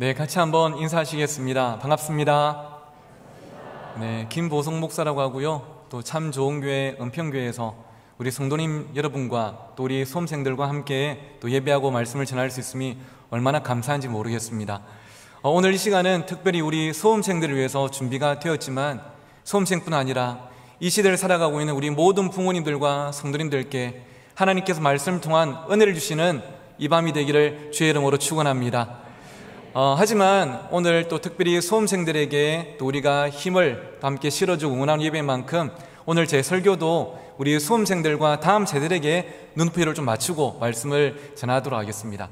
네, 같이 한번 인사하시겠습니다. 반갑습니다. 네, 김보성 목사라고 하고요. 또 참 좋은 교회 은평교회에서 우리 성도님 여러분과 또 우리 수험생들과 함께 또 예배하고 말씀을 전할 수 있음이 얼마나 감사한지 모르겠습니다. 오늘 이 시간은 특별히 우리 수험생들을 위해서 준비가 되었지만 수험생뿐 아니라 이 시대를 살아가고 있는 우리 모든 부모님들과 성도님들께 하나님께서 말씀을 통한 은혜를 주시는 이 밤이 되기를 주의 이름으로 축원합니다. 하지만 오늘 또 특별히 수험생들에게 또 우리가 힘을 함께 실어주고 응원하는 예배인 만큼 오늘 제 설교도 우리 수험생들과 다음 세대들에게 눈높이를 좀 맞추고 말씀을 전하도록 하겠습니다.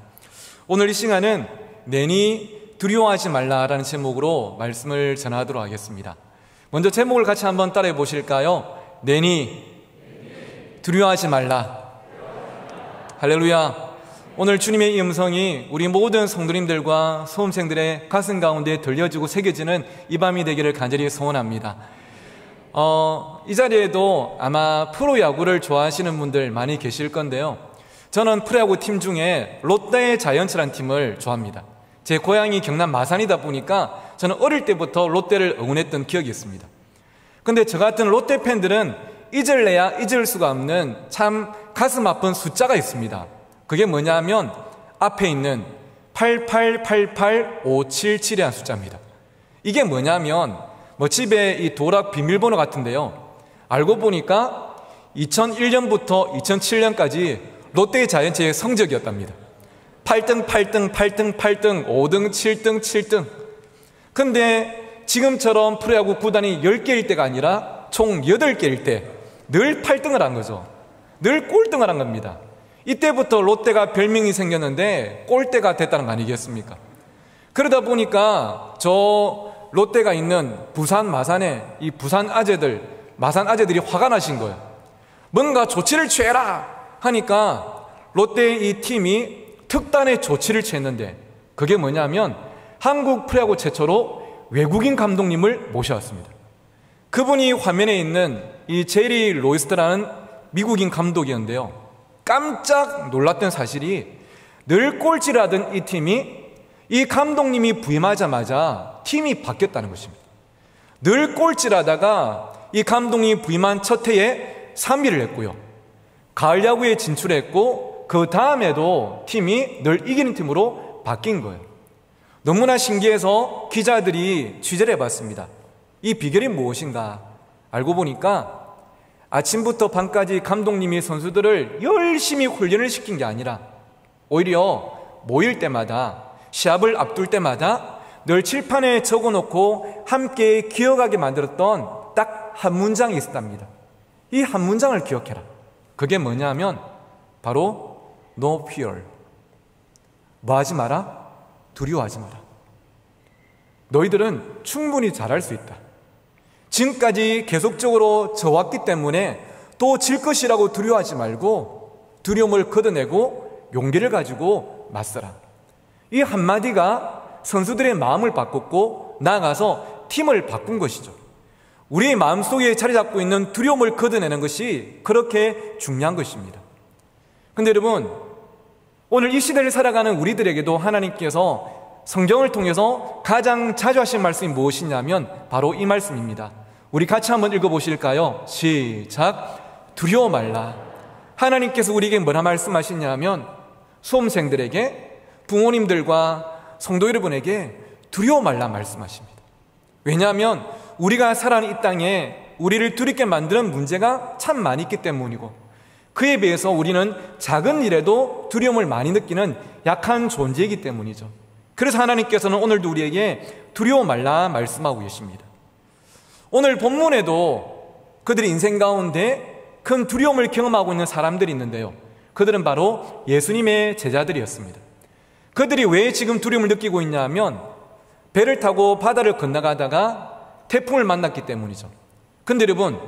오늘 이 시간은 내니 두려워하지 말라라는 제목으로 말씀을 전하도록 하겠습니다. 먼저 제목을 같이 한번 따라해 보실까요? 내니 두려워하지 말라. 할렐루야. 오늘 주님의 이 음성이 우리 모든 성도님들과 수험생들의 가슴 가운데 들려지고 새겨지는 이 밤이 되기를 간절히 소원합니다. 이 자리에도 아마 프로야구를 좋아하시는 분들 많이 계실 건데요. 저는 프로야구 팀 중에 롯데 자이언츠라는 팀을 좋아합니다. 제 고향이 경남 마산이다 보니까 저는 어릴 때부터 롯데를 응원했던 기억이 있습니다. 근데 저 같은 롯데 팬들은 잊을래야 잊을 수가 없는 참 가슴 아픈 숫자가 있습니다. 그게 뭐냐면 앞에 있는 8888577이라는 숫자입니다. 이게 뭐냐면 집에 이 도락 비밀번호 같은데요. 알고 보니까 2001년부터 2007년까지 롯데 자이언츠의 성적이었답니다. 8등, 8등, 8등, 8등, 5등, 7등, 7등. 근데 지금처럼 프로야구 구단이 10개일 때가 아니라 총 8개일 때 늘 8등을 한 거죠. 늘 꼴등을 한 겁니다. 이때부터 롯데가 별명이 생겼는데 꼴대가 됐다는 거 아니겠습니까? 그러다 보니까 저 롯데가 있는 부산 마산에 이 부산 아재들이 화가 나신 거예요. 뭔가 조치를 취해라 하니까 롯데 이 팀이 특단의 조치를 취했는데 그게 뭐냐면 한국 프로야구 최초로 외국인 감독님을 모셔왔습니다. 그분이 화면에 있는 이 제리 로이스트라는 미국인 감독이었는데요. 깜짝 놀랐던 사실이 늘 꼴찌라던 이 팀이 이 감독님이 부임하자마자 팀이 바뀌었다는 것입니다. 늘 꼴찌라다가 이 감독님이 부임한 첫 해에 3위를 했고요. 가을 야구에 진출했고 그 다음에도 팀이 늘 이기는 팀으로 바뀐 거예요. 너무나 신기해서 기자들이 취재를 해봤습니다. 이 비결이 무엇인가? 알고 보니까 아침부터 밤까지 감독님이 선수들을 열심히 훈련을 시킨 게 아니라 오히려 모일 때마다 시합을 앞둘 때마다 늘 칠판에 적어놓고 함께 기억하게 만들었던 딱 한 문장이 있었답니다. 이 한 문장을 기억해라. 그게 뭐냐면 바로 No fear. 뭐 하지 마라? 두려워하지 마라. 너희들은 충분히 잘할 수 있다. 지금까지 계속적으로 져왔기 때문에 또 질 것이라고 두려워하지 말고 두려움을 걷어내고 용기를 가지고 맞서라. 이 한마디가 선수들의 마음을 바꿨고 나아가서 팀을 바꾼 것이죠. 우리의 마음속에 자리 잡고 있는 두려움을 걷어내는 것이 그렇게 중요한 것입니다. 근데 여러분, 오늘 이 시대를 살아가는 우리들에게도 하나님께서 성경을 통해서 가장 자주 하신 말씀이 무엇이냐면 바로 이 말씀입니다. 우리 같이 한번 읽어보실까요? 시작. 두려워 말라. 하나님께서 우리에게 뭐라 말씀하시냐면 수험생들에게, 부모님들과 성도 여러분에게 두려워 말라 말씀하십니다. 왜냐하면 우리가 살아가는 이 땅에 우리를 두렵게 만드는 문제가 참 많이 있기 때문이고 그에 비해서 우리는 작은 일에도 두려움을 많이 느끼는 약한 존재이기 때문이죠. 그래서 하나님께서는 오늘도 우리에게 두려워 말라 말씀하고 계십니다. 오늘 본문에도 그들의 인생 가운데 큰 두려움을 경험하고 있는 사람들이 있는데요. 그들은 바로 예수님의 제자들이었습니다. 그들이 왜 지금 두려움을 느끼고 있냐면 배를 타고 바다를 건너가다가 태풍을 만났기 때문이죠. 근데 여러분,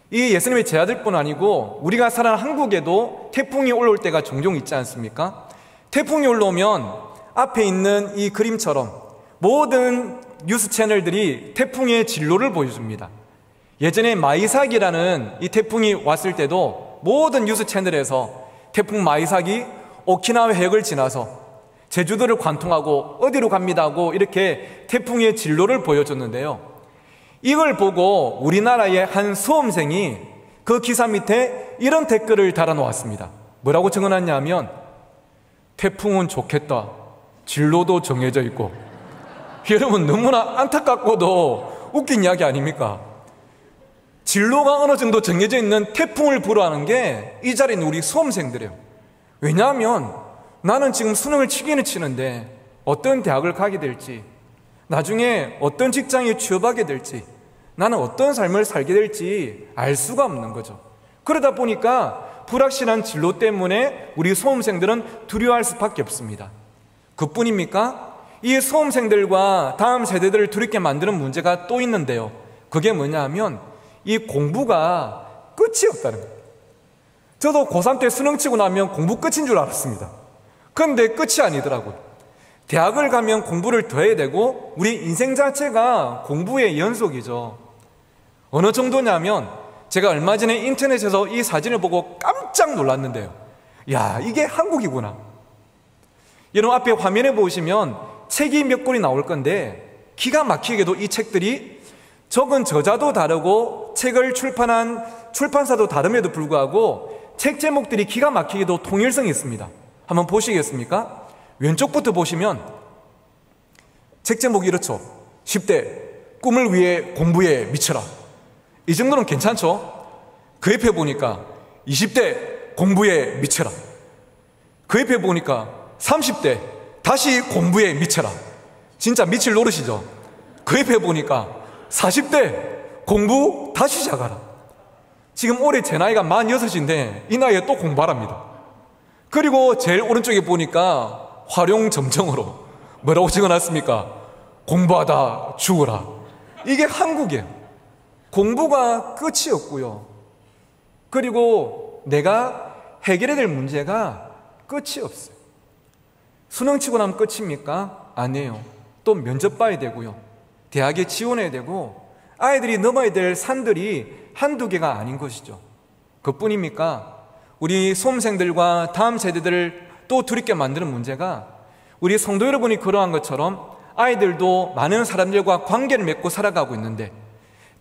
이 예수님의 제자들뿐 아니고 우리가 살아가는 한국에도 태풍이 올라올 때가 종종 있지 않습니까? 태풍이 올라오면 앞에 있는 이 그림처럼 모든 뉴스 채널들이 태풍의 진로를 보여줍니다. 예전에 마이삭이라는 이 태풍이 왔을 때도 모든 뉴스 채널에서 태풍 마이삭이 오키나와 해역을 지나서 제주도를 관통하고 어디로 갑니다 하고 이렇게 태풍의 진로를 보여줬는데요. 이걸 보고 우리나라의 한 수험생이 그 기사 밑에 이런 댓글을 달아놓았습니다. 뭐라고 적어놨냐면, 태풍은 좋겠다. 진로도 정해져 있고. 여러분, 너무나 안타깝고도 웃긴 이야기 아닙니까? 진로가 어느 정도 정해져 있는 태풍을 불허하는 게 이 자리에 있는 우리 수험생들이에요. 왜냐하면 나는 지금 수능을 치기는 치는데 어떤 대학을 가게 될지, 나중에 어떤 직장에 취업하게 될지, 나는 어떤 삶을 살게 될지 알 수가 없는 거죠. 그러다 보니까 불확실한 진로 때문에 우리 수험생들은 두려워할 수밖에 없습니다. 그뿐입니까? 이 수험생들과 다음 세대들을 두렵게 만드는 문제가 또 있는데요. 그게 뭐냐 하면 이 공부가 끝이 없다는 거예요. 저도 고3 때 수능 치고 나면 공부 끝인 줄 알았습니다. 그런데 끝이 아니더라고요. 대학을 가면 공부를 더 해야 되고 우리 인생 자체가 공부의 연속이죠. 어느 정도냐면 제가 얼마 전에 인터넷에서 이 사진을 보고 깜짝 놀랐는데요. 야, 이게 한국이구나. 여러분 앞에 화면에 보시면 책이 몇 권이 나올 건데 기가 막히게도 이 책들이 적은 저자도 다르고 책을 출판한 출판사도 다름에도 불구하고 책 제목들이 기가 막히게도 통일성이 있습니다. 한번 보시겠습니까? 왼쪽부터 보시면 책 제목이 이렇죠. 10대 꿈을 위해 공부에 미쳐라. 이 정도는 괜찮죠? 그 옆에 보니까 20대 공부에 미쳐라. 그 옆에 보니까 30대 다시 공부에 미쳐라. 진짜 미칠 노릇이죠. 그 옆에 보니까 40대 공부 다시 시작하라. 지금 올해 제 나이가 46인데 이 나이에 또 공부하랍니다. 그리고 제일 오른쪽에 보니까 활용점정으로 뭐라고 적어놨습니까? 공부하다 죽어라. 이게 한국이에요. 공부가 끝이 없고요. 그리고 내가 해결해야 될 문제가 끝이 없어요. 수능 치고 나면 끝입니까? 아니에요. 또 면접 봐야 되고요. 대학에 지원해야 되고 아이들이 넘어야 될 산들이 한두 개가 아닌 것이죠. 그뿐입니까? 우리 수험생들과 다음 세대들을 또 두렵게 만드는 문제가 우리 성도 여러분이 그러한 것처럼 아이들도 많은 사람들과 관계를 맺고 살아가고 있는데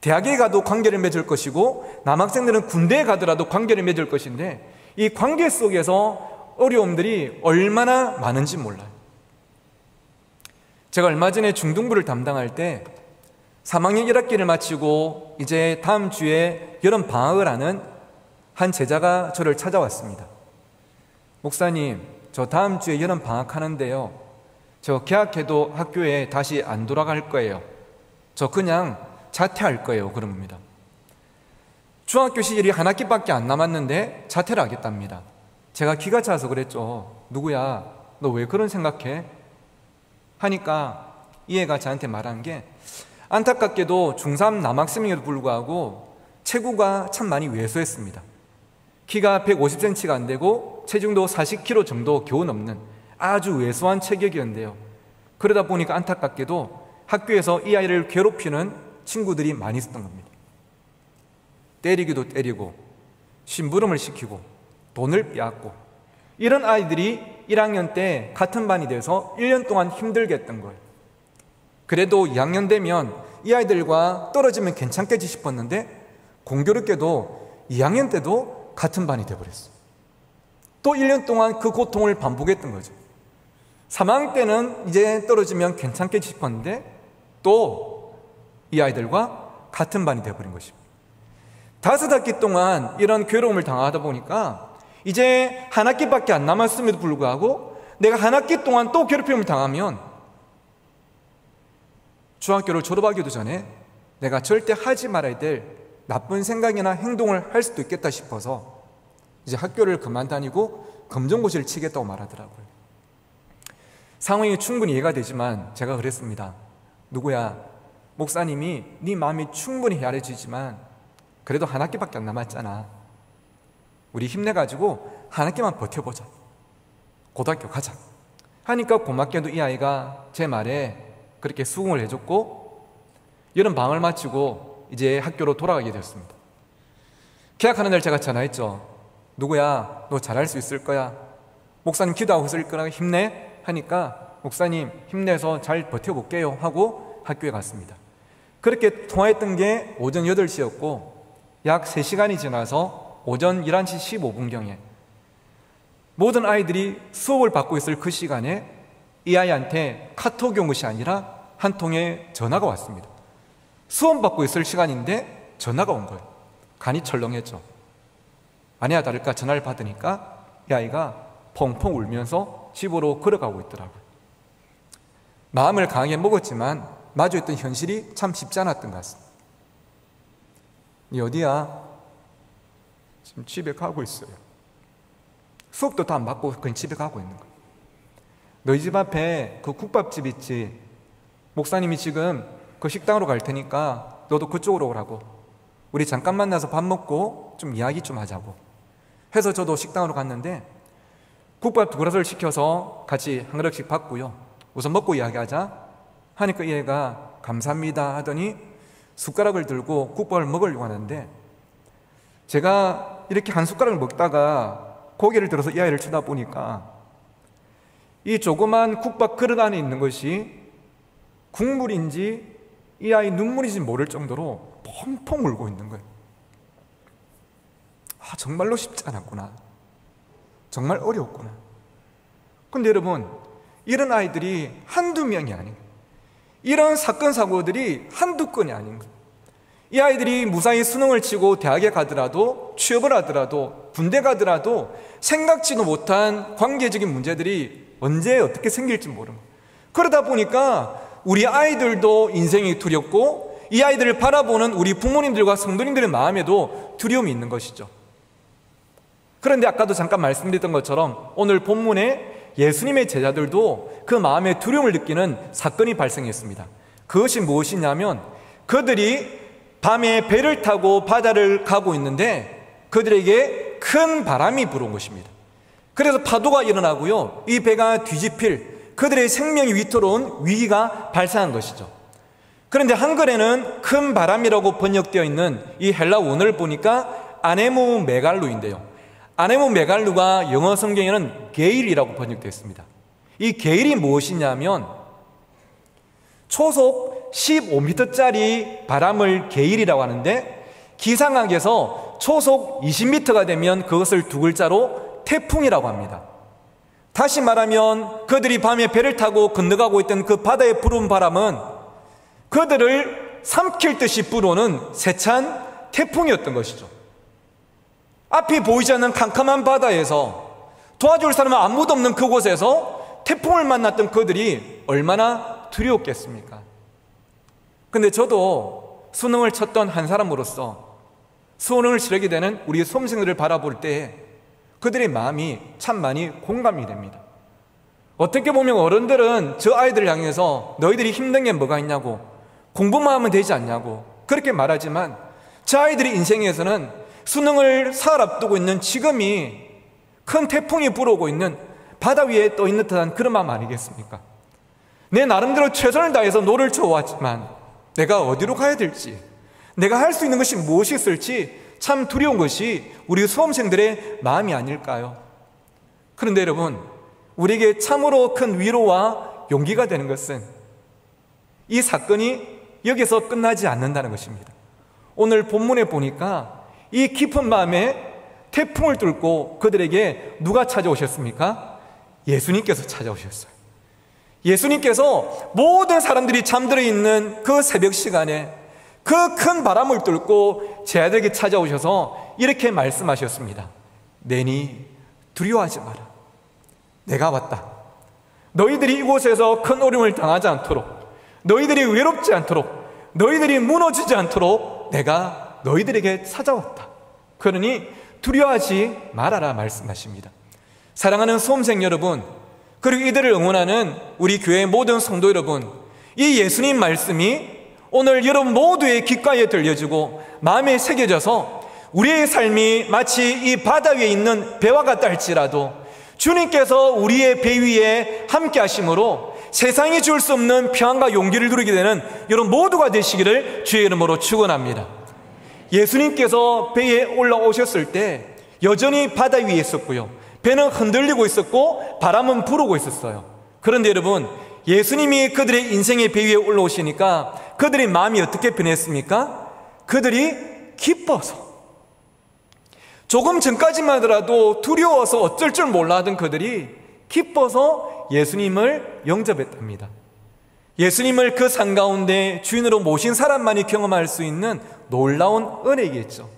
대학에 가도 관계를 맺을 것이고 남학생들은 군대에 가더라도 관계를 맺을 것인데 이 관계 속에서 어려움들이 얼마나 많은지 몰라요. 제가 얼마 전에 중등부를 담당할 때 3학년 1학기를 마치고 이제 다음 주에 여름 방학을 하는 한 제자가 저를 찾아왔습니다. 목사님, 저 다음 주에 여름 방학하는데요. 저 개학해도 학교에 다시 안 돌아갈 거예요. 저 그냥 자퇴할 거예요. 그럽니다. 중학교 시절이 한 학기밖에 안 남았는데 자퇴를 하겠답니다. 제가 기가 차서 그랬죠. 누구야? 너 왜 그런 생각해? 하니까 이 애가 저한테 말한 게 안타깝게도 중3 남학생에도 불구하고 체구가 참 많이 왜소했습니다. 키가 150cm가 안 되고 체중도 40kg 정도 겨우 넘는 아주 왜소한 체격이었는데요. 그러다 보니까 안타깝게도 학교에서 이 아이를 괴롭히는 친구들이 많이 있었던 겁니다. 때리기도 때리고 심부름을 시키고 돈을 빼앗고 이런 아이들이 1학년 때 같은 반이 돼서 1년 동안 힘들게 했던 거예요. 그래도 2학년 되면 이 아이들과 떨어지면 괜찮겠지 싶었는데 공교롭게도 2학년 때도 같은 반이 돼버렸어요. 또 1년 동안 그 고통을 반복했던 거죠. 3학년 때는 이제 떨어지면 괜찮겠지 싶었는데 또 이 아이들과 같은 반이 돼버린 것입니다. 5학기 동안 이런 괴로움을 당하다 보니까 이제 한 학기밖에 안 남았음에도 불구하고 내가 한 학기 동안 또 괴롭힘을 당하면 중학교를 졸업하기도 전에 내가 절대 하지 말아야 될 나쁜 생각이나 행동을 할 수도 있겠다 싶어서 이제 학교를 그만 다니고 검정고시를 치겠다고 말하더라고요. 상황이 충분히 이해가 되지만 제가 그랬습니다. 누구야? 목사님이 네 마음이 충분히 헤아려지지만 그래도 한 학기밖에 안 남았잖아. 우리 힘내가지고 한 학기만 버텨보자. 고등학교 가자. 하니까 고맙게도 이 아이가 제 말에 그렇게 수긍을 해줬고 여름 방학을 마치고 이제 학교로 돌아가게 되었습니다. 개학하는 날 제가 전화했죠. 누구야? 너 잘할 수 있을 거야. 목사님 기도하고 있을 거라 힘내. 하니까 목사님 힘내서 잘 버텨볼게요 하고 학교에 갔습니다. 그렇게 통화했던 게 오전 8시였고 약 3시간이 지나서 오전 11시 15분경에 모든 아이들이 수업을 받고 있을 그 시간에 이 아이한테 카톡이 온 것이 아니라 한 통의 전화가 왔습니다. 수업 받고 있을 시간인데 전화가 온 거예요. 간이 철렁했죠. 아니야 다를까 전화를 받으니까 이 아이가 펑펑 울면서 집으로 걸어가고 있더라고요. 마음을 강하게 먹었지만 마주했던 현실이 참 쉽지 않았던 것 같습니다. 니 어디야? 지금 집에 가고 있어요. 수업도 다 안 받고 그냥 집에 가고 있는 거예요. 너희 집 앞에 그 국밥집 있지? 목사님이 지금 그 식당으로 갈 테니까 너도 그쪽으로 오라고. 우리 잠깐 만나서 밥 먹고 좀 이야기 좀 하자고 해서 저도 식당으로 갔는데 국밥 2그릇을 시켜서 같이 한 그릇씩 받고요. 우선 먹고 이야기하자 하니까 얘가 감사합니다 하더니 숟가락을 들고 국밥을 먹으려고 하는데 제가 이렇게 한 숟가락을 먹다가 고개를 들어서 이 아이를 쳐다보니까 이 조그만 국밥 그릇 안에 있는 것이 국물인지 이 아이 눈물인지 모를 정도로 펑펑 울고 있는 거예요. 정말로 쉽지 않았구나. 정말 어려웠구나. 근데 여러분, 이런 아이들이 한두 명이 아닌 거예요. 이런 사건 사고들이 한두 건이 아닌 거예요. 이 아이들이 무사히 수능을 치고 대학에 가더라도, 취업을 하더라도, 군대 가더라도 생각지도 못한 관계적인 문제들이 언제 어떻게 생길지 모르는 거예요. 그러다 보니까 우리 아이들도 인생이 두렵고 이 아이들을 바라보는 우리 부모님들과 성도님들의 마음에도 두려움이 있는 것이죠. 그런데 아까도 잠깐 말씀드렸던 것처럼 오늘 본문에 예수님의 제자들도 그 마음의 두려움을 느끼는 사건이 발생했습니다. 그것이 무엇이냐면 그들이 밤에 배를 타고 바다를 가고 있는데 그들에게 큰 바람이 불어온 것입니다. 그래서 파도가 일어나고요, 이 배가 뒤집힐 그들의 생명이 위태로운 위기가 발생한 것이죠. 그런데 한글에는 큰 바람이라고 번역되어 있는 이 헬라 원어를 보니까 아네무 메갈루인데요, 아네무 메갈루가 영어 성경에는 게일이라고 번역되어 있습니다. 이 게일이 무엇이냐면 초속 15m짜리 바람을 게일이라고 하는데 기상학에서 초속 20m가 되면 그것을 2글자로 태풍이라고 합니다. 다시 말하면 그들이 밤에 배를 타고 건너가고 있던 그 바다에 불어온 바람은 그들을 삼킬 듯이 불어오는 세찬 태풍이었던 것이죠. 앞이 보이지 않는 캄캄한 바다에서 도와줄 사람은 아무도 없는 그곳에서 태풍을 만났던 그들이 얼마나 두려웠겠습니까? 근데 저도 수능을 쳤던 한 사람으로서 수능을 치르게 되는 우리 수험생들을 바라볼 때 그들의 마음이 참 많이 공감이 됩니다. 어떻게 보면 어른들은 저 아이들을 향해서 너희들이 힘든 게 뭐가 있냐고, 공부만 하면 되지 않냐고 그렇게 말하지만 저 아이들의 인생에서는 수능을 사흘 앞두고 있는 지금이 큰 태풍이 불어오고 있는 바다 위에 떠 있는 듯한 그런 마음 아니겠습니까? 내 나름대로 최선을 다해서 노를 쳐왔지만 내가 어디로 가야 될지, 내가 할 수 있는 것이 무엇이 있을지 참 두려운 것이 우리 수험생들의 마음이 아닐까요? 그런데 여러분, 우리에게 참으로 큰 위로와 용기가 되는 것은 이 사건이 여기서 끝나지 않는다는 것입니다. 오늘 본문에 보니까 이 깊은 밤에 태풍을 뚫고 그들에게 누가 찾아오셨습니까? 예수님께서 찾아오셨어요. 예수님께서 모든 사람들이 잠들어 있는 그 새벽 시간에 그 큰 바람을 뚫고 제자들에게 찾아오셔서 이렇게 말씀하셨습니다. 내니 두려워하지 마라. 내가 왔다. 너희들이 이곳에서 큰 어려움을 당하지 않도록, 너희들이 외롭지 않도록, 너희들이 무너지지 않도록 내가 너희들에게 찾아왔다. 그러니 두려워하지 말아라 말씀하십니다. 사랑하는 수험생 여러분, 그리고 이들을 응원하는 우리 교회의 모든 성도 여러분, 이 예수님 말씀이 오늘 여러분 모두의 귓가에 들려지고 마음에 새겨져서 우리의 삶이 마치 이 바다 위에 있는 배와 같다 할지라도 주님께서 우리의 배 위에 함께 하심으로 세상이 줄 수 없는 평안과 용기를 누리게 되는 여러분 모두가 되시기를 주의 이름으로 축원합니다. 예수님께서 배에 올라오셨을 때 여전히 바다 위에 있었고요, 배는 흔들리고 있었고 바람은 불어오고 있었어요. 그런데 여러분, 예수님이 그들의 인생의 배 위에 올라오시니까 그들의 마음이 어떻게 변했습니까? 그들이 기뻐서, 조금 전까지만 하더라도 두려워서 어쩔 줄 몰라 하던 그들이 기뻐서 예수님을 영접했답니다. 예수님을 그 산 가운데 주인으로 모신 사람만이 경험할 수 있는 놀라운 은혜이겠죠.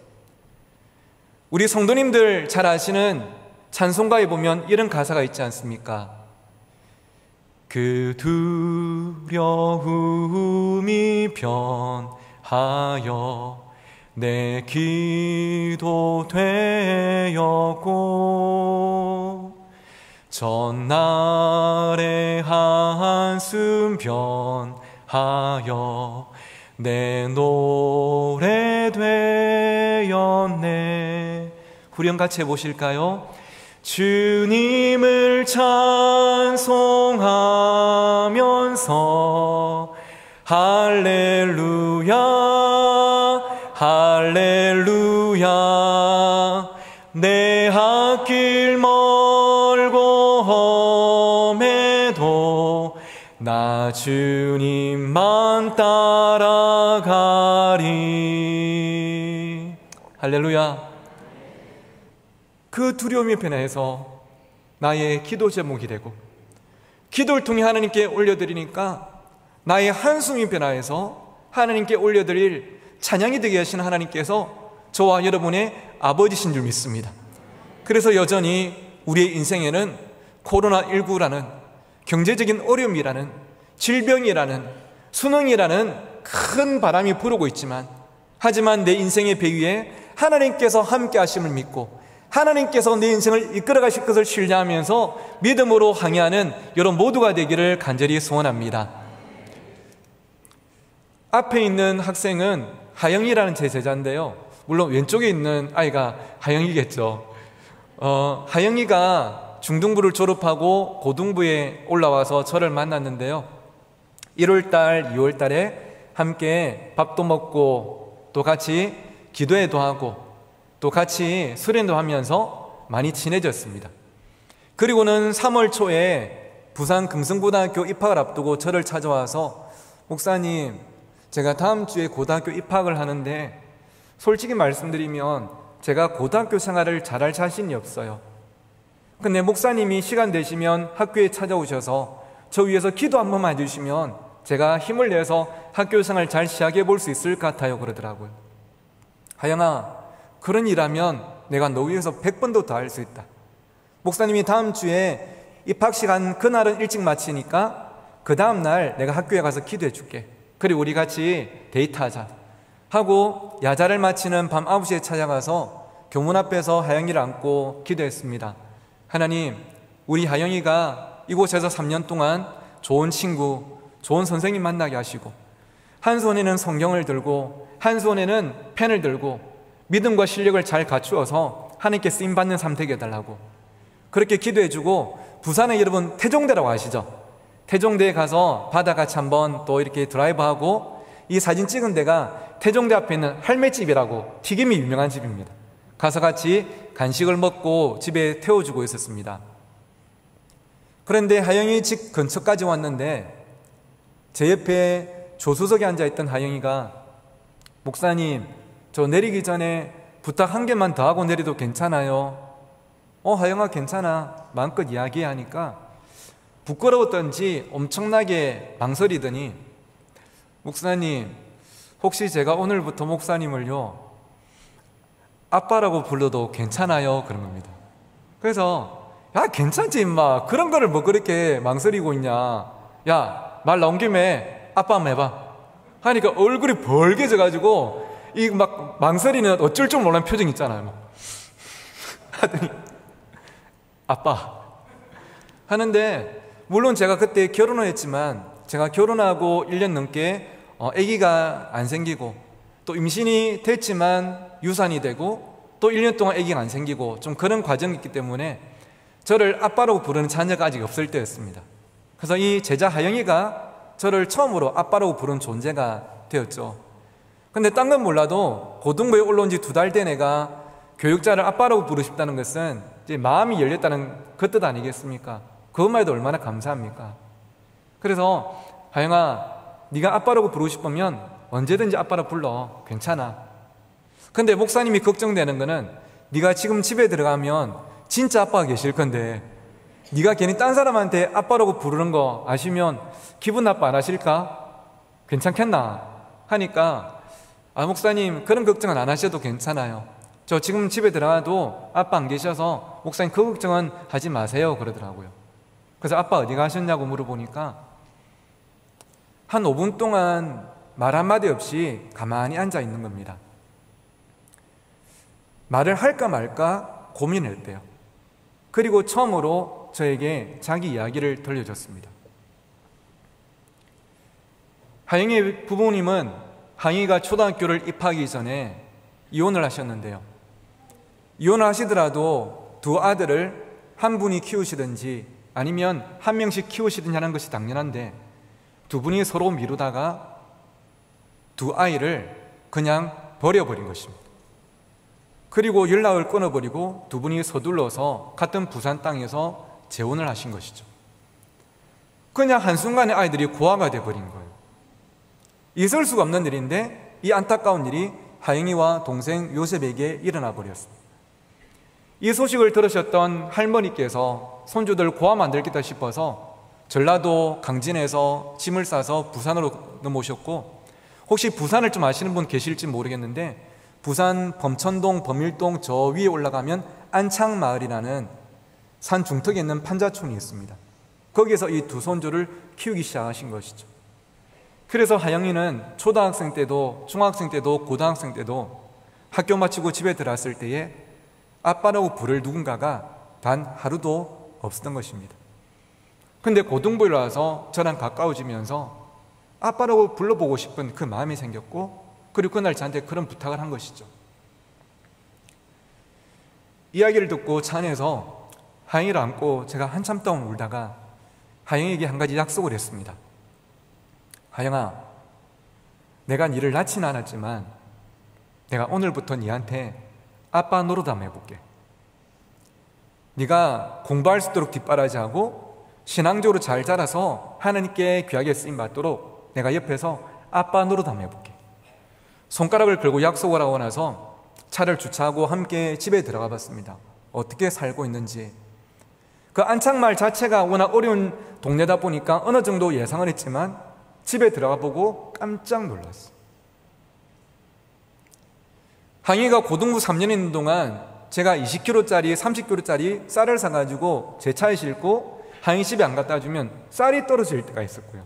우리 성도님들 잘 아시는 찬송가에 보면 이런 가사가 있지 않습니까? 그 두려움이 변하여 내 기도 되었고 전날의 한숨 변하여 내 노래 되었네. 후렴 같이 해보실까요? 주님을 찬송하면서 할렐루야 할렐루야 내 앞길 멀고 험해도 나 주님만 따라가리. 할렐루야. 그 두려움이 변해서 나의 기도 제목이 되고, 기도를 통해 하나님께 올려드리니까 나의 한숨이 변화해서 하나님께 올려드릴 찬양이 되게 하신 하나님께서 저와 여러분의 아버지신 줄 믿습니다. 그래서 여전히 우리의 인생에는 코로나19라는 경제적인 어려움이라는 질병이라는 수능이라는 큰 바람이 불어오고 있지만, 하지만 내 인생의 배 위에 하나님께서 함께 하심을 믿고 하나님께서 내 인생을 이끌어 가실 것을 신뢰하면서 믿음으로 항해하는 여러분 모두가 되기를 간절히 소원합니다. 앞에 있는 학생은 하영이라는 제 제자인데요, 물론 왼쪽에 있는 아이가 하영이겠죠. 하영이가 중등부를 졸업하고 고등부에 올라와서 저를 만났는데요, 1월달, 2월달에 함께 밥도 먹고 또 같이 기도회도 하고 또 같이 수련도 하면서 많이 친해졌습니다. 그리고는 3월 초에 부산 금성고등학교 입학을 앞두고 저를 찾아와서, 목사님, 제가 다음 주에 고등학교 입학을 하는데 솔직히 말씀드리면 제가 고등학교 생활을 잘할 자신이 없어요. 근데 목사님이 시간 되시면 학교에 찾아오셔서 저 위해서 기도 한 번만 해주시면 제가 힘을 내서 학교 생활 잘 시작해 볼 수 있을 것 같아요. 그러더라고요. 하영아, 그런 일하면 내가 너 위해서 100번도 더 할 수 있다. 목사님이 다음 주에 입학 시간 그날은 일찍 마치니까 그 다음날 내가 학교에 가서 기도해 줄게. 그리고 우리 같이 데이트하자 하고 야자를 마치는 밤 9시에 찾아가서 교문 앞에서 하영이를 안고 기도했습니다. 하나님, 우리 하영이가 이곳에서 3년 동안 좋은 친구, 좋은 선생님 만나게 하시고, 한 손에는 성경을 들고 한 손에는 펜을 들고 믿음과 실력을 잘 갖추어서 하나님께 쓰임받는 삶 되게 해달라고 그렇게 기도해주고, 부산에 여러분 태종대라고 아시죠? 태종대에 가서 바다 같이 한번 또 이렇게 드라이브하고, 이 사진 찍은 데가 태종대 앞에 있는 할매집이라고 튀김이 유명한 집입니다. 가서 같이 간식을 먹고 집에 태워주고 있었습니다. 그런데 하영이 집 근처까지 왔는데 제 옆에 조수석에 앉아있던 하영이가, 목사님, 저 내리기 전에 부탁 한 개만 더 하고 내려도 괜찮아요? 하영아, 괜찮아. 마음껏 이야기해 하니까 부끄러웠던지 엄청나게 망설이더니, 목사님, 혹시 제가 오늘부터 목사님을요 아빠라고 불러도 괜찮아요? 그런 겁니다. 그래서 야, 괜찮지 임마, 그런 거를 뭐 그렇게 망설이고 있냐, 야, 말 나온 김에 아빠 한번 해봐 하니까 얼굴이 벌개져가지고 이 막 망설이는 어쩔 줄 모르는 표정 있잖아요. 막 하더니 아빠 하는데, 물론 제가 그때 결혼을 했지만 제가 결혼하고 1년 넘게 아기가 안 생기고, 또 임신이 됐지만 유산이 되고, 또 1년 동안 아기가 안 생기고, 좀 그런 과정이 있기 때문에 저를 아빠라고 부르는 자녀가 아직 없을 때였습니다. 그래서 이 제자 하영이가 저를 처음으로 아빠라고 부르는 존재가 되었죠. 근데 딴 건 몰라도 고등부에 올라온 지 2달 된 애가 교육자를 아빠라고 부르고 싶다는 것은 이제 마음이 열렸다는 그 뜻 아니겠습니까? 그것만 해도 얼마나 감사합니까? 그래서 하영아, 네가 아빠라고 부르고 싶으면 언제든지 아빠라 불러. 괜찮아. 근데 목사님이 걱정되는 거는 네가 지금 집에 들어가면 진짜 아빠가 계실 건데 네가 괜히 딴 사람한테 아빠라고 부르는 거 아시면 기분 나빠 안 하실까? 괜찮겠나? 하니까 목사님 그런 걱정은 안 하셔도 괜찮아요. 저 지금 집에 들어가도 아빠 안 계셔서 목사님 그 걱정은 하지 마세요 그러더라고요. 그래서 아빠 어디 가셨냐고 물어보니까 한 5분 동안 말 한마디 없이 가만히 앉아 있는 겁니다. 말을 할까 말까 고민했대요. 그리고 처음으로 저에게 자기 이야기를 들려줬습니다. 하영이의 부모님은 하영이가 초등학교를 입학하기 전에 이혼을 하셨는데요. 이혼을 하시더라도 두 아들을 한 분이 키우시든지 아니면 한 명씩 키우시든지 하는 것이 당연한데 두 분이 서로 미루다가 두 아이를 그냥 버려버린 것입니다. 그리고 연락을 끊어버리고 두 분이 서둘러서 같은 부산 땅에서 재혼을 하신 것이죠. 그냥 한순간에 아이들이 고아가 돼버린 거예요. 있을 수가 없는 일인데 이 안타까운 일이 하영이와 동생 요셉에게 일어나 버렸습니다. 이 소식을 들으셨던 할머니께서 손주들 고아 만들겠다 싶어서 전라도 강진에서 짐을 싸서 부산으로 넘어오셨고, 혹시 부산을 좀 아시는 분 계실지 모르겠는데 부산 범천동 범일동 저 위에 올라가면 안창마을이라는 산 중턱에 있는 판자촌이 있습니다. 거기에서 이 두 손주를 키우기 시작하신 것이죠. 그래서 하영이는 초등학생 때도 중학생 때도 고등학생 때도 학교 마치고 집에 들어왔을 때에 아빠라고 부를 누군가가 단 하루도 없었던 것입니다. 근데 고등부에 와서 저랑 가까워지면서 아빠라고 불러보고 싶은 그 마음이 생겼고, 그리고 그날 저한테 그런 부탁을 한 것이죠. 이야기를 듣고 차 안에서 하영이를 안고 제가 한참 동안 울다가 하영이에게 한 가지 약속을 했습니다. 하영아, 내가 니를 낳지는 않았지만 내가 오늘부터 니한테 아빠 노릇 한번 해볼게. 네가 공부할 수 있도록 뒷바라지하고 신앙적으로 잘 자라서 하나님께 귀하게 쓰임받도록 내가 옆에서 아빠 노릇 한번 해볼게. 손가락을 걸고 약속을 하고 나서 차를 주차하고 함께 집에 들어가 봤습니다. 어떻게 살고 있는지. 그 안창마을 자체가 워낙 어려운 동네다 보니까 어느 정도 예상을 했지만 집에 들어가 보고 깜짝 놀랐어요. 하영이가 고등부 3년 있는 동안 제가 20kg짜리 30kg짜리 쌀을 사가지고 제 차에 싣고 하영이 집에 안 갖다 주면 쌀이 떨어질 때가 있었고요.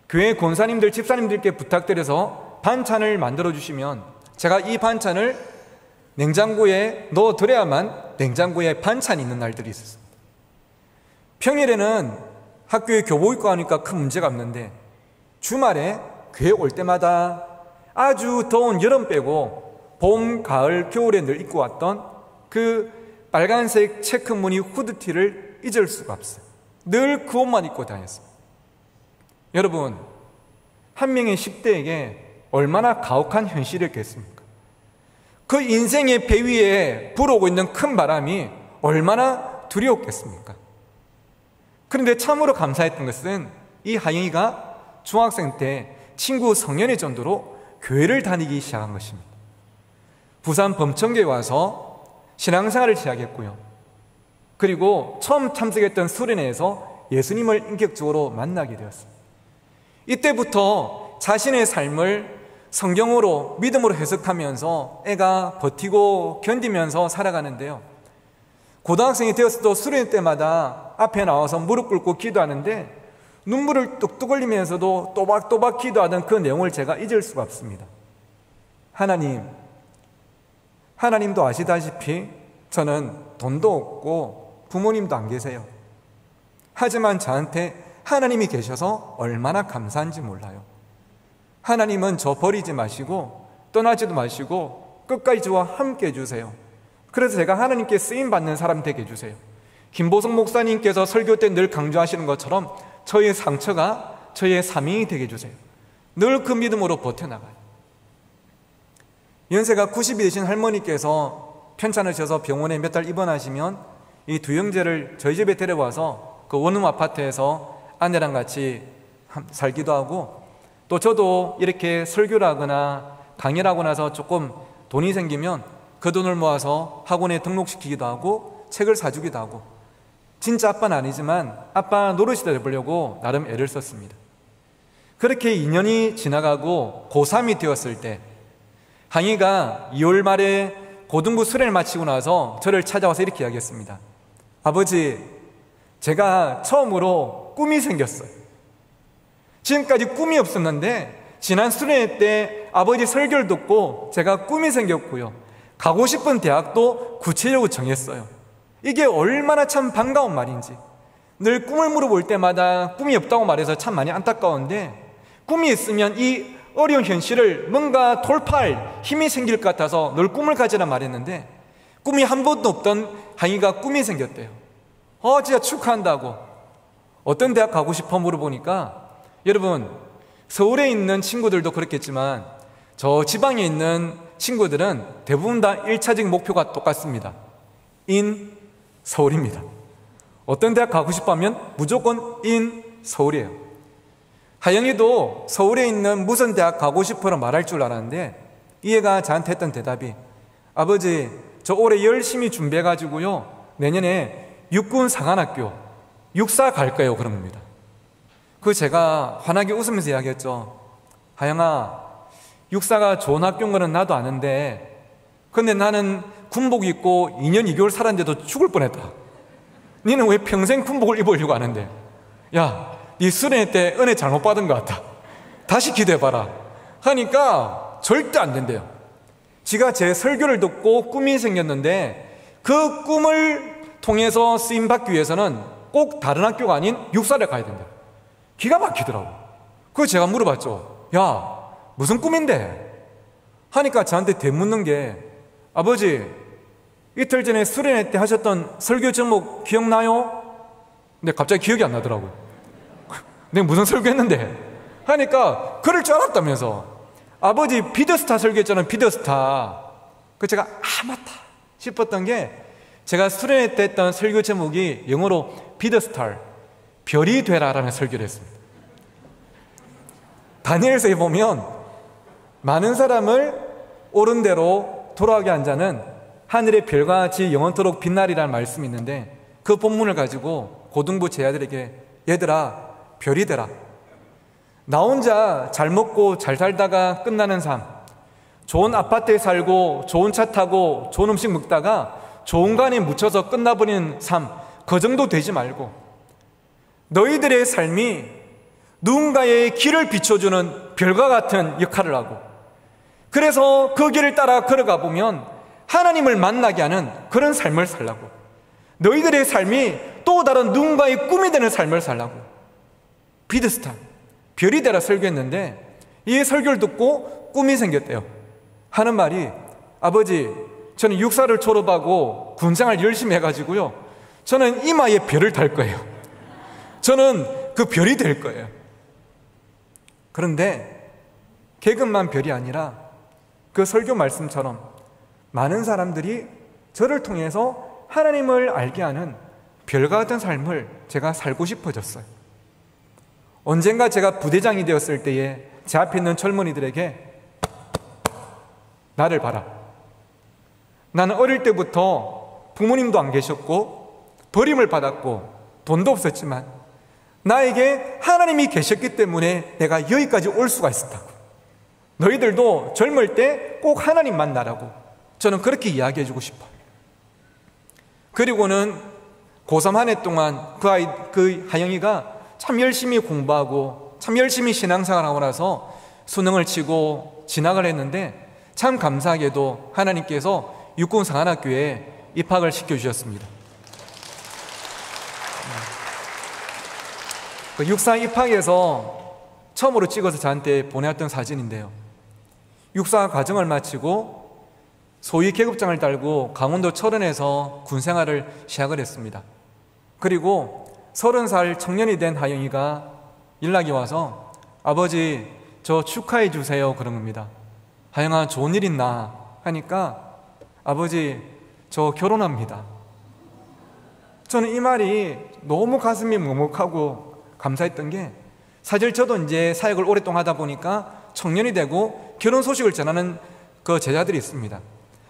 교회 권사님들 집사님들께 부탁드려서 반찬을 만들어 주시면 제가 이 반찬을 냉장고에 넣어 드려야만 냉장고에 반찬이 있는 날들이 있었습니다. 평일에는 학교에 교복 입고 하니까 큰 문제가 없는데 주말에 교회 올 때마다 아주 더운 여름 빼고 봄, 가을, 겨울에 늘 입고 왔던 그 빨간색 체크무늬 후드티를 잊을 수가 없어요. 늘 그 옷만 입고 다녔습니다. 여러분, 한 명의 10대에게 얼마나 가혹한 현실이었겠습니까? 그 인생의 배 위에 불어오고 있는 큰 바람이 얼마나 두려웠겠습니까? 그런데 참으로 감사했던 것은 이 하영이가 중학생 때 친구 성년의 전도로 교회를 다니기 시작한 것입니다. 부산 범천교에 와서 신앙생활을 시작했고요. 그리고 처음 참석했던 수련회에서 예수님을 인격적으로 만나게 되었습니다. 이때부터 자신의 삶을 성경으로 믿음으로 해석하면서 애가 버티고 견디면서 살아가는데요. 고등학생이 되었어도 수련회 때마다 앞에 나와서 무릎 꿇고 기도하는데 눈물을 뚝뚝 흘리면서도 또박또박 기도하던 그 내용을 제가 잊을 수가 없습니다. 하나님도 아시다시피 저는 돈도 없고 부모님도 안 계세요. 하지만 저한테 하나님이 계셔서 얼마나 감사한지 몰라요. 하나님은 저 버리지 마시고 떠나지도 마시고 끝까지 저와 함께 해주세요. 그래서 제가 하나님께 쓰임받는 사람 되게 해주세요. 김보성 목사님께서 설교 때 늘 강조하시는 것처럼 저의 상처가 저의 사명이 되게 해주세요. 늘 그 믿음으로 버텨나가요. 연세가 90이 되신 할머니께서 편찮으셔서 병원에 몇 달 입원하시면 이 두 형제를 저희 집에 데려와서 그 원룸 아파트에서 아내랑 같이 살기도 하고, 또 저도 이렇게 설교를 하거나 강의를 하고 나서 조금 돈이 생기면 그 돈을 모아서 학원에 등록시키기도 하고 책을 사주기도 하고, 진짜 아빠는 아니지만 아빠 노릇이다 해보려고 나름 애를 썼습니다. 그렇게 2년이 지나가고 고3이 되었을 때 항이가 2월 말에 고등부 수련을 마치고 나서 저를 찾아와서 이렇게 이야기했습니다. 아버지, 제가 처음으로 꿈이 생겼어요. 지금까지 꿈이 없었는데 지난 수련회 때 아버지 설교를 듣고 제가 꿈이 생겼고요, 가고 싶은 대학도 구체적으로 정했어요. 이게 얼마나 참 반가운 말인지. 늘 꿈을 물어볼 때마다 꿈이 없다고 말해서 참 많이 안타까운데, 꿈이 있으면 이 어려운 현실을 뭔가 돌파할 힘이 생길 것 같아서 늘 꿈을 가지라 말했는데, 꿈이 한 번도 없던 항이가 꿈이 생겼대요. 진짜 축하한다고. 어떤 대학 가고 싶어 물어보니까, 여러분, 서울에 있는 친구들도 그렇겠지만 저 지방에 있는 친구들은 대부분 다 1차적 목표가 똑같습니다. 서울입니다. 어떤 대학 가고 싶어 하면 무조건 서울이에요. 하영이도 서울에 있는 무슨 대학 가고 싶어라 말할 줄 알았는데, 이 애가 저한테 했던 대답이, 아버지, 저 올해 열심히 준비해가지고요, 내년에 육군 상안학교 육사 갈 거예요, 그런 겁니다. 그 제가 환하게 웃으면서 이야기했죠. 하영아, 육사가 좋은 학교인 거는 나도 아는데, 근데 나는 군복 입고 2년 2개월 살았는데도 죽을 뻔했다. 니는 왜 평생 군복을 입으려고 하는데? 야, 네 수련회 때 은혜 잘못 받은 것 같아. 다시 기도해봐라 하니까 절대 안 된대요. 지가 제 설교를 듣고 꿈이 생겼는데 그 꿈을 통해서 쓰임받기 위해서는 꼭 다른 학교가 아닌 육사를 가야 된다. 기가 막히더라고. 그래서 제가 물어봤죠. 야, 무슨 꿈인데? 하니까 저한테 되묻는 게, 아버지, 이틀 전에 수련회 때 하셨던 설교 제목 기억나요? 근데 갑자기 기억이 안 나더라고요. 내가 무슨 설교했는데? 하니까 그럴 줄 알았다면서. 아버지 비더스타 설교했잖아요, 비더스타. 그 제가 맞다 싶었던 게, 제가 수련회 때 했던 설교 제목이 영어로 비더스타, 별이 되라라는 설교를 했습니다. 다니엘서에 보면 많은 사람을 옳은 대로 돌아가게 한 자는 하늘의 별과 같이 영원토록 빛나리라는 말씀이 있는데, 그 본문을 가지고 고등부 제 아들에게, 얘들아, 별이 되라. 나 혼자 잘 먹고 잘 살다가 끝나는 삶, 좋은 아파트에 살고 좋은 차 타고 좋은 음식 먹다가 좋은 간에 묻혀서 끝나버리는 삶, 그 정도 되지 말고 너희들의 삶이 누군가의 길을 비춰주는 별과 같은 역할을 하고, 그래서 그 길을 따라 걸어가 보면 하나님을 만나게 하는 그런 삶을 살라고, 너희들의 삶이 또 다른 누군가의 꿈이 되는 삶을 살라고. 비드스타, 별이 되라 설교했는데, 이 설교를 듣고 꿈이 생겼대요. 하는 말이, 아버지, 저는 육사를 졸업하고 군생활 열심히 해가지고요, 저는 이마에 별을 달 거예요. 저는 그 별이 될 거예요. 그런데 계급만 별이 아니라 그 설교 말씀처럼 많은 사람들이 저를 통해서 하나님을 알게 하는 별과 같은 삶을 제가 살고 싶어졌어요. 언젠가 제가 부대장이 되었을 때에 제 앞에 있는 젊은이들에게, 나를 봐라. 나는 어릴 때부터 부모님도 안 계셨고 버림을 받았고 돈도 없었지만 나에게 하나님이 계셨기 때문에 내가 여기까지 올 수가 있었다고. 너희들도 젊을 때 꼭 하나님 만나라고 저는 그렇게 이야기해주고 싶어요. 그리고는 고3 한 해 동안 그 하영이가 참 열심히 공부하고 참 열심히 신앙생활하고 나서 수능을 치고 진학을 했는데, 참 감사하게도 하나님께서 육군상안학교에 입학을 시켜주셨습니다. 그 육사 입학에서 처음으로 찍어서 저한테 보내왔던 사진인데요, 육사 과정을 마치고 소위 계급장을 달고 강원도 철원에서 군생활을 시작을 했습니다. 그리고 30살 청년이 된 하영이가 연락이 와서, 아버지, 저 축하해 주세요, 그런 겁니다. 하영아, 좋은 일 있나? 하니까, 아버지, 저 결혼합니다. 저는 이 말이 너무 가슴이 먹먹하고 감사했던 게, 사실 저도 이제 사역을 오랫동안 하다 보니까 청년이 되고 결혼 소식을 전하는 그 제자들이 있습니다.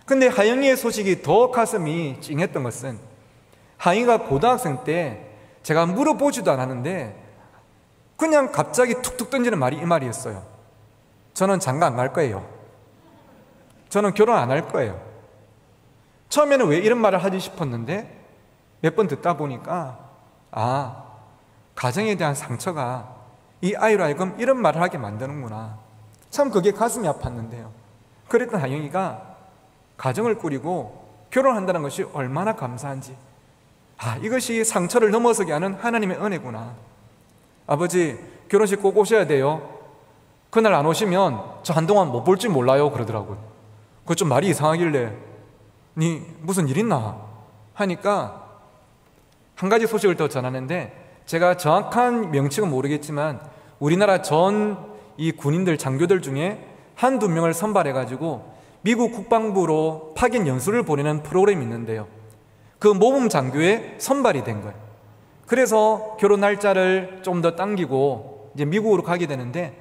근데 하영이의 소식이 더 가슴이 찡했던 것은, 하영이가 고등학생 때 제가 물어보지도 않았는데 그냥 갑자기 툭툭 던지는 말이 이 말이었어요. 저는 장가 안 갈 거예요. 저는 결혼 안 할 거예요. 처음에는 왜 이런 말을 하지 싶었는데 몇 번 듣다 보니까, 아, 가정에 대한 상처가 이 아이로 하여금 이런 말을 하게 만드는구나. 참 그게 가슴이 아팠는데요. 그랬던 하영이가 가정을 꾸리고 결혼한다는 것이 얼마나 감사한지, 아, 이것이 상처를 넘어서게 하는 하나님의 은혜구나. 아버지, 결혼식 꼭 오셔야 돼요. 그날 안 오시면 저 한동안 못 볼 줄 몰라요. 그러더라고요. 그거 좀 말이 이상하길래, 니 무슨 일 있나 하니까 한 가지 소식을 더 전하는데, 제가 정확한 명칭은 모르겠지만 우리나라 전 이 군인들, 장교들 중에 한두 명을 선발해가지고 미국 국방부로 파견 연수를 보내는 프로그램이 있는데요, 그 모범 장교에 선발이 된 거예요. 그래서 결혼 날짜를 좀 더 당기고 이제 미국으로 가게 되는데,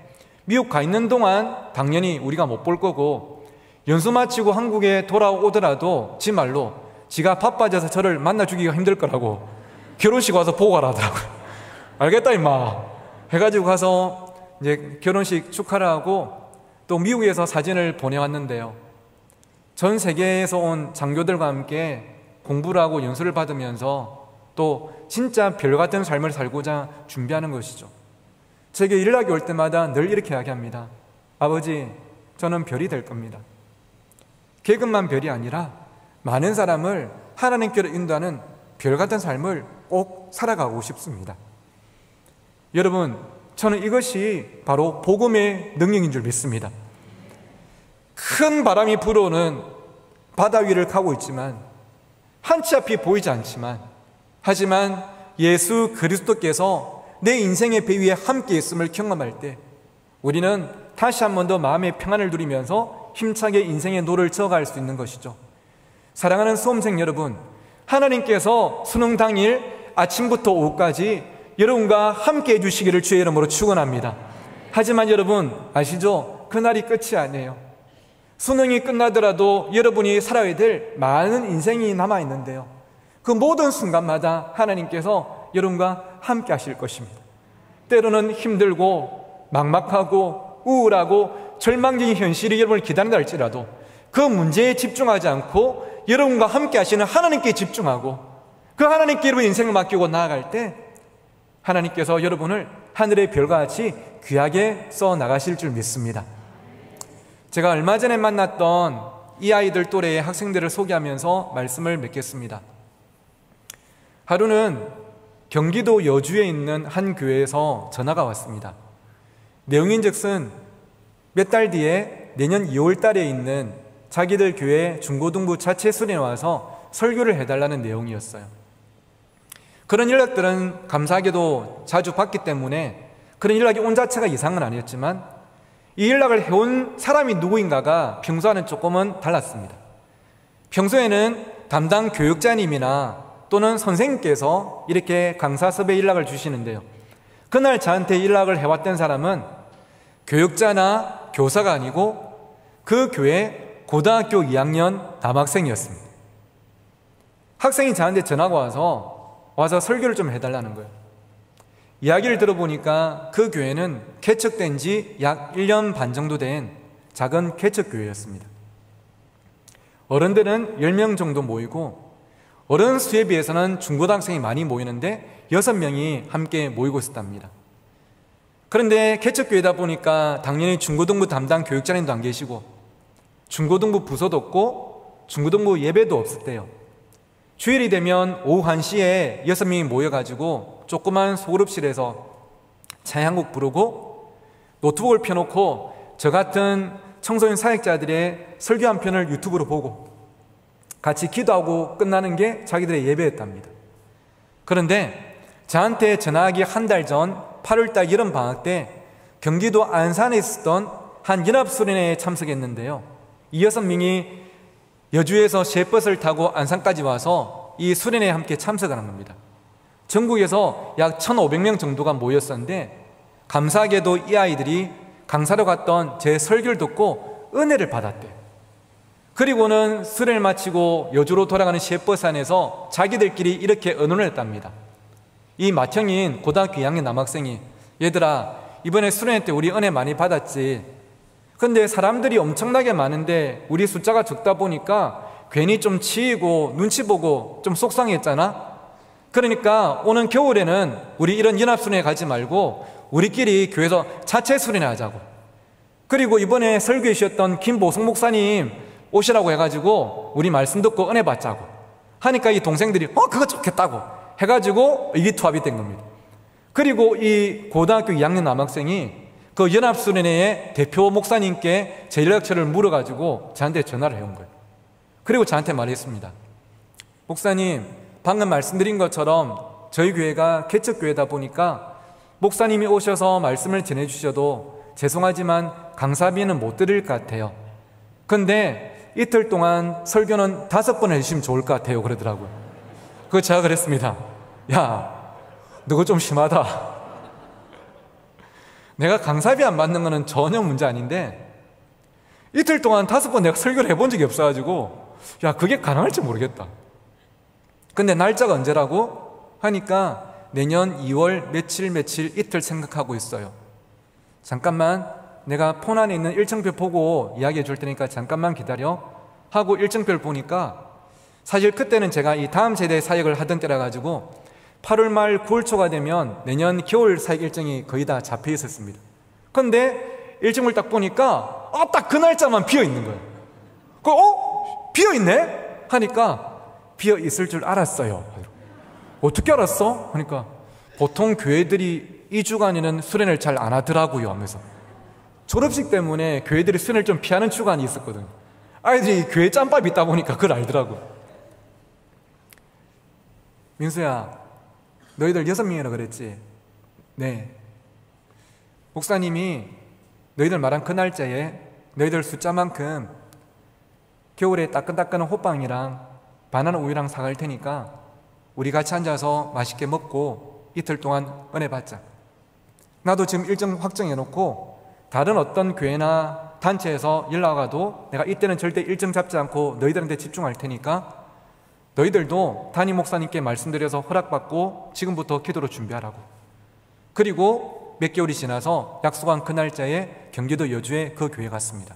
미국 가 있는 동안 당연히 우리가 못 볼 거고, 연수 마치고 한국에 돌아오더라도 지 말로 지가 바빠져서 저를 만나주기가 힘들 거라고 결혼식 와서 보고 가라 하더라고요. 알겠다 임마 해가지고 가서 이제 결혼식 축하를 하고 또 미국에서 사진을 보내왔는데요, 전 세계에서 온 장교들과 함께 공부를 하고 연수를 받으면서 또 진짜 별 같은 삶을 살고자 준비하는 것이죠. 제게 연락이 올 때마다 늘 이렇게 이야기합니다. 아버지, 저는 별이 될 겁니다. 계급만 별이 아니라 많은 사람을 하나님께로 인도하는 별 같은 삶을 꼭 살아가고 싶습니다. 여러분, 저는 이것이 바로 복음의 능력인 줄 믿습니다. 큰 바람이 불어오는 바다 위를 가고 있지만, 한 치 앞이 보이지 않지만, 하지만 예수 그리스도께서 내 인생의 배 위에 함께 있음을 경험할 때 우리는 다시 한 번 더 마음의 평안을 누리면서 힘차게 인생의 노를 저어갈 수 있는 것이죠. 사랑하는 수험생 여러분, 하나님께서 수능 당일 아침부터 오후까지 여러분과 함께 해주시기를 주의 이름으로 축원합니다. 하지만 여러분 아시죠? 그날이 끝이 아니에요. 수능이 끝나더라도 여러분이 살아야 될 많은 인생이 남아있는데요, 그 모든 순간마다 하나님께서 여러분과 함께 하실 것입니다. 때로는 힘들고 막막하고 우울하고 절망적인 현실이 여러분을 기다린다 할지라도 그 문제에 집중하지 않고 여러분과 함께 하시는 하나님께 집중하고 그 하나님께 여러분 인생을 맡기고 나아갈 때 하나님께서 여러분을 하늘의 별과 같이 귀하게 써 나가실 줄 믿습니다. 제가 얼마 전에 만났던 이 아이들 또래의 학생들을 소개하면서 말씀을 맺겠습니다. 하루는 경기도 여주에 있는 한 교회에서 전화가 왔습니다. 내용인즉슨 몇 달 뒤에 내년 2월 달에 있는 자기들 교회 중고등부 자체 수련에 와서 설교를 해달라는 내용이었어요. 그런 연락들은 감사하게도 자주 받기 때문에 그런 연락이 온 자체가 이상은 아니었지만, 이 연락을 해온 사람이 누구인가가 평소와는 조금은 달랐습니다. 평소에는 담당 교육자님이나 또는 선생님께서 이렇게 강사 섭외 연락을 주시는데요, 그날 저한테 연락을 해왔던 사람은 교육자나 교사가 아니고 그 교회 고등학교 2학년 남학생이었습니다. 학생이 저한테 전화가 와서 설교를 좀 해달라는 거예요. 이야기를 들어보니까 그 교회는 개척된 지 약 1년 반 정도 된 작은 개척교회였습니다. 어른들은 10명 정도 모이고 어른 수에 비해서는 중고등학생이 많이 모이는데 6명이 함께 모이고 있었답니다. 그런데 개척교회다 보니까 당연히 중고등부 담당 교육자님도 안 계시고 중고등부 부서도 없고 중고등부 예배도 없었대요. 주일이 되면 오후 1시에 6명이 모여가지고 조그만 소그룹실에서 찬양 한 곡 부르고 노트북을 펴놓고 저 같은 청소년 사역자들의 설교 한 편을 유튜브로 보고 같이 기도하고 끝나는 게 자기들의 예배였답니다. 그런데 저한테 전화하기 한 달 전 8월달 여름방학 때 경기도 안산에 있었던 한 연합수련회에 참석했는데요, 이 6명이 여주에서 시외버스를 타고 안산까지 와서 이 수련회에 함께 참석을 한 겁니다. 전국에서 약 1,500명 정도가 모였었는데 감사하게도 이 아이들이 강사로 갔던 제 설교를 듣고 은혜를 받았대요. 그리고는 수련을 마치고 여주로 돌아가는 시외버스 안에서 자기들끼리 이렇게 의논을 했답니다. 이 맏형인 고등학교 2학년 남학생이 얘들아, 이번에 수련회 때 우리 은혜 많이 받았지. 근데 사람들이 엄청나게 많은데 우리 숫자가 적다 보니까 괜히 좀 치이고 눈치 보고 좀 속상했잖아. 그러니까 오는 겨울에는 우리 이런 연합수련회 가지 말고 우리끼리 교회에서 자체 수련회 하자고. 그리고 이번에 설교해 주셨던 김보성 목사님 오시라고 해가지고 우리 말씀 듣고 은혜 받자고 하니까 이 동생들이 그거 좋겠다고 해가지고 의기투합이 된 겁니다. 그리고 이 고등학교 2학년 남학생이 그 연합수련회의 대표 목사님께 제 연락처를 물어가지고 저한테 전화를 해온 거예요. 그리고 저한테 말했습니다. 목사님, 방금 말씀드린 것처럼 저희 교회가 개척교회다 보니까 목사님이 오셔서 말씀을 전해주셔도 죄송하지만 강사비는 못 드릴 것 같아요. 근데 이틀 동안 설교는 5번 해주시면 좋을 것 같아요. 그러더라고요. 그거 제가 그랬습니다. 야, 너 그거 좀 심하다. 내가 강사비 안 받는 거는 전혀 문제 아닌데 이틀 동안 5번 내가 설교를 해본 적이 없어가지고 야, 그게 가능할지 모르겠다. 근데 날짜가 언제라고? 하니까 내년 2월 며칠 이틀 생각하고 있어요. 잠깐만, 내가 폰 안에 있는 일정표 보고 이야기해 줄 테니까 잠깐만 기다려 하고 일정표를 보니까 사실 그때는 제가 이 다음 세대 사역을 하던 때라 가지고 8월 말 9월 초가 되면 내년 겨울 사역 일정이 거의 다 잡혀 있었습니다. 그런데 일정을 딱 보니까 딱 그 날짜만 비어 있는 거예요. 비어 있네? 하니까 비어 있을 줄 알았어요. 어떻게 알았어? 하니까 보통 교회들이 2주간에는 수련을 잘 안 하더라고요 하면서 졸업식 때문에 교회들이 수련을 좀 피하는 주간이 있었거든요. 아이들이 교회 짬밥이 있다 보니까 그걸 알더라고요. 민수야, 너희들 6명이라 그랬지? 네. 목사님이 너희들 말한 그 날짜에 너희들 숫자만큼 겨울에 따끈따끈한 호빵이랑 바나나 우유랑 사갈 테니까 우리 같이 앉아서 맛있게 먹고 이틀 동안 은혜 받자. 나도 지금 일정 확정해놓고 다른 어떤 교회나 단체에서 연락 와도 내가 이때는 절대 일정 잡지 않고 너희들한테 집중할 테니까 너희들도 담임 목사님께 말씀드려서 허락받고 지금부터 기도로 준비하라고. 그리고 몇 개월이 지나서 약속한 그 날짜에 경기도 여주에 그 교회 갔습니다.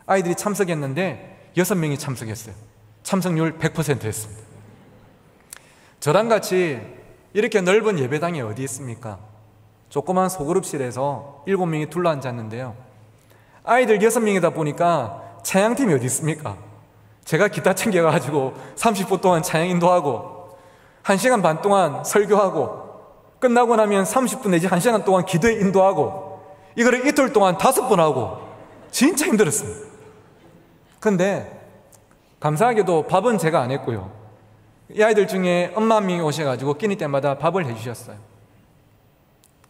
아이들이 참석했는데 6명이 참석했어요. 참석률 100%였습니다. 저랑 같이 이렇게 넓은 예배당이 어디 있습니까? 조그만 소그룹실에서 7명이 둘러앉았는데요. 아이들 6명이다 보니까 찬양팀이 어디 있습니까? 제가 기타 챙겨가지고 30분 동안 찬양 인도하고 1시간 반 동안 설교하고 끝나고 나면 30분 내지 1시간 동안 기도에 인도하고 이거를 이틀 동안 5번 하고 진짜 힘들었습니다. 근데 감사하게도 밥은 제가 안 했고요. 이 아이들 중에 엄마 한 명이 오셔가지고 끼니 때마다 밥을 해주셨어요.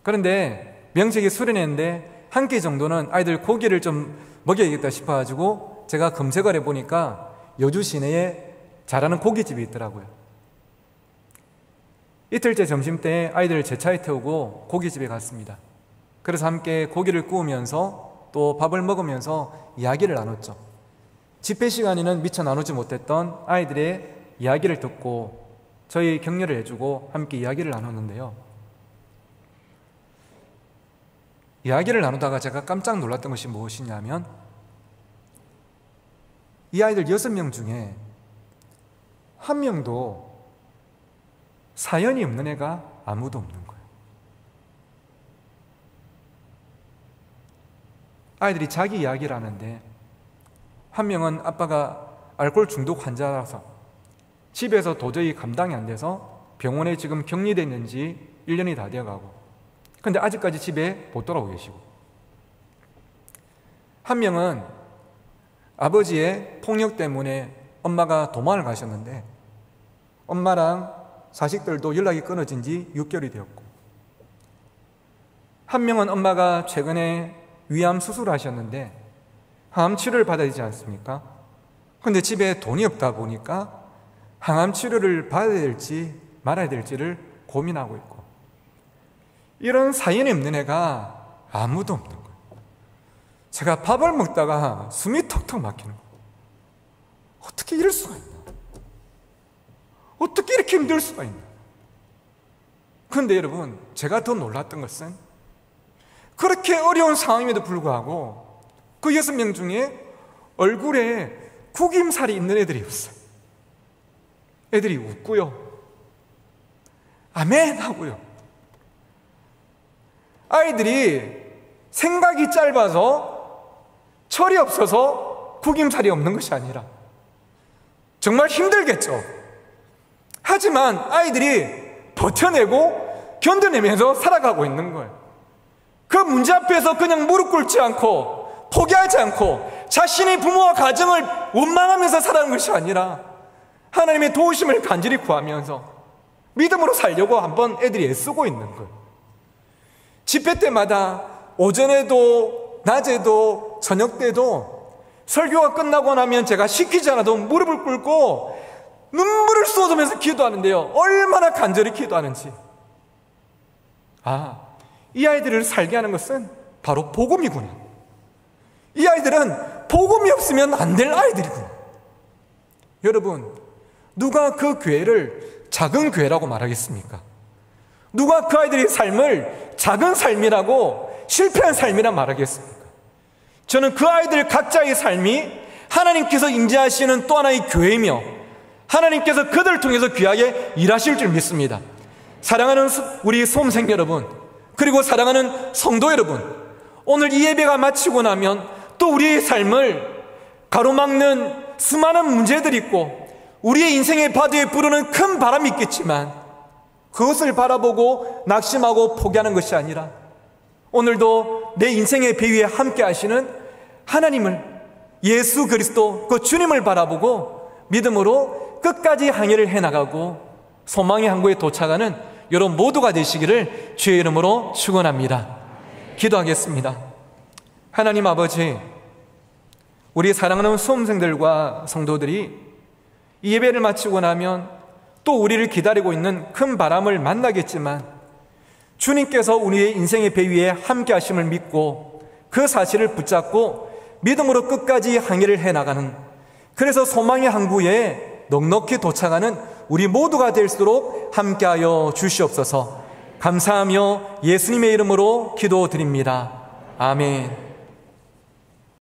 그런데 명색이 수련회인데 한 끼 정도는 아이들 고기를 좀 먹여야겠다 싶어가지고 제가 검색을 해보니까 여주 시내에 잘하는 고깃집이 있더라고요. 이틀째 점심때 아이들을 제 차에 태우고 고깃집에 갔습니다. 그래서 함께 고기를 구우면서 또 밥을 먹으면서 이야기를 나눴죠. 집회 시간에는 미처 나누지 못했던 아이들의 이야기를 듣고 저희 격려를 해주고 함께 이야기를 나눴는데요. 이야기를 나누다가 제가 깜짝 놀랐던 것이 무엇이냐면 이 아이들 6명 중에 한 명도 사연이 없는 애가 아무도 없는 거예요. 아이들이 자기 이야기를 하는데 한 명은 아빠가 알코올 중독 환자라서 집에서 도저히 감당이 안 돼서 병원에 지금 격리되어 있는지 1년이 다 되어가고 근데 아직까지 집에 못 돌아오고 계시고 한 명은 아버지의 폭력 때문에 엄마가 도망을 가셨는데 엄마랑 자식들도 연락이 끊어진 지 6개월이 되었고 한 명은 엄마가 최근에 위암 수술을 하셨는데 암 치료를 받아야 되지 않습니까? 근데 집에 돈이 없다 보니까 항암 치료를 받아야 될지 말아야 될지를 고민하고 있고, 이런 사연이 없는 애가 아무도 없는 거예요. 제가 밥을 먹다가 숨이 턱턱 막히는 거예요. 어떻게 이럴 수가 있나? 어떻게 이렇게 힘들 수가 있나? 그런데 여러분, 제가 더 놀랐던 것은 그렇게 어려운 상황임에도 불구하고 그 6명 중에 얼굴에 구김살이 있는 애들이 없어요. 애들이 웃고요, 아멘 하고요. 아이들이 생각이 짧아서 철이 없어서 구김살이 없는 것이 아니라 정말 힘들겠죠. 하지만 아이들이 버텨내고 견뎌내면서 살아가고 있는 거예요. 그 문제 앞에서 그냥 무릎 꿇지 않고 포기하지 않고 자신의 부모와 가정을 원망하면서 살아가는 것이 아니라 하나님의 도우심을 간절히 구하면서 믿음으로 살려고 한번 애들이 애쓰고 있는 거예요. 집회 때마다 오전에도 낮에도 저녁 때도 설교가 끝나고 나면 제가 시키지 않아도 무릎을 꿇고 눈물을 쏟으면서 기도하는데요, 얼마나 간절히 기도하는지. 이 아이들을 살게 하는 것은 바로 복음이구나. 이 아이들은 복음이 없으면 안 될 아이들이구나. 여러분, 누가 그 교회를 작은 교회라고 말하겠습니까? 누가 그 아이들의 삶을 작은 삶이라고, 실패한 삶이라 말하겠습니까? 저는 그 아이들 각자의 삶이 하나님께서 인자하시는 또 하나의 교회이며 하나님께서 그들을 통해서 귀하게 일하실 줄 믿습니다. 사랑하는 우리 수험생 여러분, 그리고 사랑하는 성도 여러분, 오늘 이 예배가 마치고 나면 또 우리의 삶을 가로막는 수많은 문제들이 있고 우리의 인생의 바다에 부르는 큰 바람이 있겠지만 그것을 바라보고 낙심하고 포기하는 것이 아니라 오늘도 내 인생의 배 위에 함께 하시는 하나님을, 예수 그리스도 그 주님을 바라보고 믿음으로 끝까지 항해를 해나가고 소망의 항구에 도착하는 여러분 모두가 되시기를 주의 이름으로 축원합니다. 기도하겠습니다. 하나님 아버지, 우리 사랑하는 수험생들과 성도들이 이 예배를 마치고 나면 또 우리를 기다리고 있는 큰 바람을 만나겠지만 주님께서 우리의 인생의 배 위에 함께 하심을 믿고 그 사실을 붙잡고 믿음으로 끝까지 항해를 해나가는, 그래서 소망의 항구에 넉넉히 도착하는 우리 모두가 될수록 함께하여 주시옵소서. 감사하며 예수님의 이름으로 기도드립니다. 아멘.